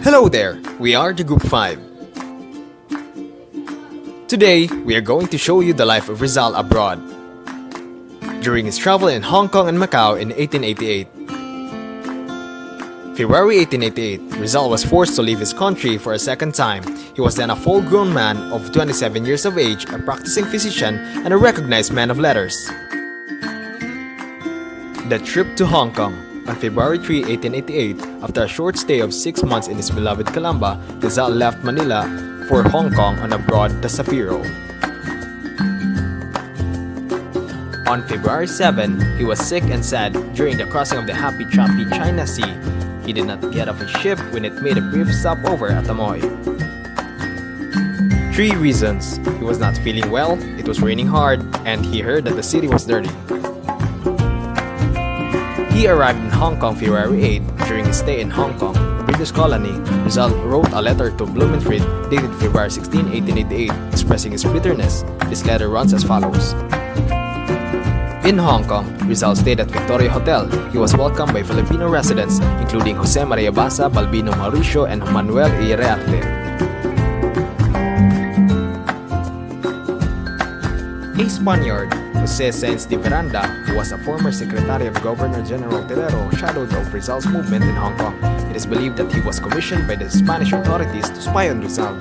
Hello there, we are the Group 5. Today, we are going to show you the life of Rizal abroad during his travel in Hong Kong and Macau in 1888. February 1888, Rizal was forced to leave his country for a second time. He was then a full-grown man of 27 years of age, a practicing physician, and a recognized man of letters. The trip to Hong Kong. On February 3, 1888, after a short stay of 6 months in his beloved Calamba, Rizal left Manila for Hong Kong on a broad Tasafiro. On February 7, he was sick and sad during the crossing of the Happy Chappy China Sea. He did not get off his ship when it made a brief stopover at Amoy. 3 reasons. He was not feeling well, it was raining hard, and he heard that the city was dirty. He arrived in Hong Kong February 8. During his stay in Hong Kong, the British colony, Rizal wrote a letter to Blumentritt dated February 16, 1888, expressing his bitterness. This letter runs as follows. In Hong Kong, Rizal stayed at Victoria Hotel. He was welcomed by Filipino residents, including Jose Maria Basa, Balbino Mauricio, and Manuel Iriarte. A Spaniard, Jose Sainz de Veranda, who was a former secretary of Governor General Terrero, shadowed of Rizal's movement in Hong Kong. It is believed that he was commissioned by the Spanish authorities to spy on Rizal.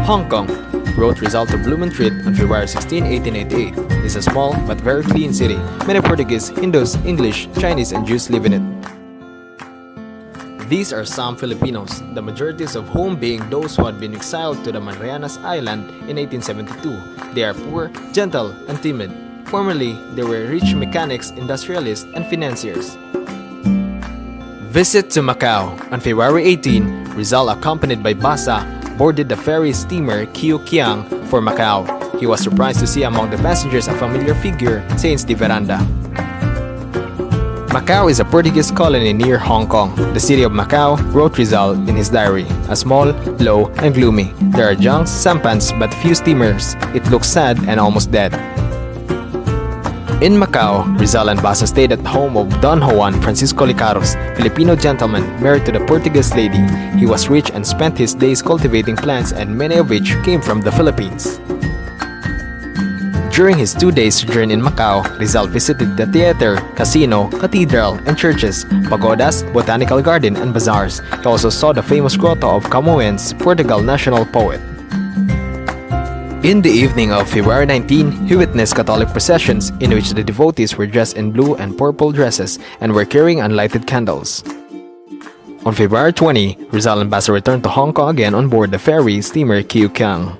Hong Kong, wrote Rizal to Blumentritt on February 16, 1888. It is a small but very clean city. Many Portuguese, Hindus, English, Chinese, and Jews live in it. These are some Filipinos, the majority of whom being those who had been exiled to the Marianas Island in 1872. They are poor, gentle, and timid. Formerly, they were rich mechanics, industrialists, and financiers. Visit to Macau. On February 18, Rizal, accompanied by Basa, boarded the ferry steamer Kiu Kiang for Macau. He was surprised to see among the passengers a familiar figure, Sainz de Veranda. Macau is a Portuguese colony near Hong Kong. The city of Macau, wrote Rizal in his diary, a small, low, and gloomy. There are junks, sampans, but few steamers. It looks sad and almost dead. In Macau, Rizal and Basa stayed at the home of Don Juan Francisco Licaros, Filipino gentleman married to the Portuguese lady. He was rich and spent his days cultivating plants, and many of which came from the Philippines. During his 2 days sojourn in Macau, Rizal visited the theater, casino, cathedral, and churches, pagodas, botanical garden, and bazaars. He also saw the famous grotto of Camoens, Portugal national poet. In the evening of February 19, he witnessed Catholic processions in which the devotees were dressed in blue and purple dresses and were carrying unlighted candles. On February 20, Rizal and Basa returned to Hong Kong again on board the ferry steamer Kiu Kiang.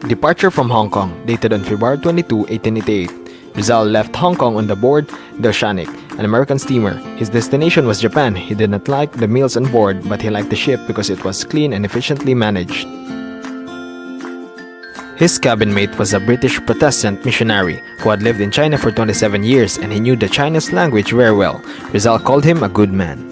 Departure from Hong Kong, dated on February 22, 1888. Rizal left Hong Kong on the board the Oceanic, an American steamer. His destination was Japan. He did not like the meals on board, but he liked the ship because it was clean and efficiently managed. His cabin mate was a British Protestant missionary who had lived in China for 27 years, and he knew the Chinese language very well. Rizal called him a good man.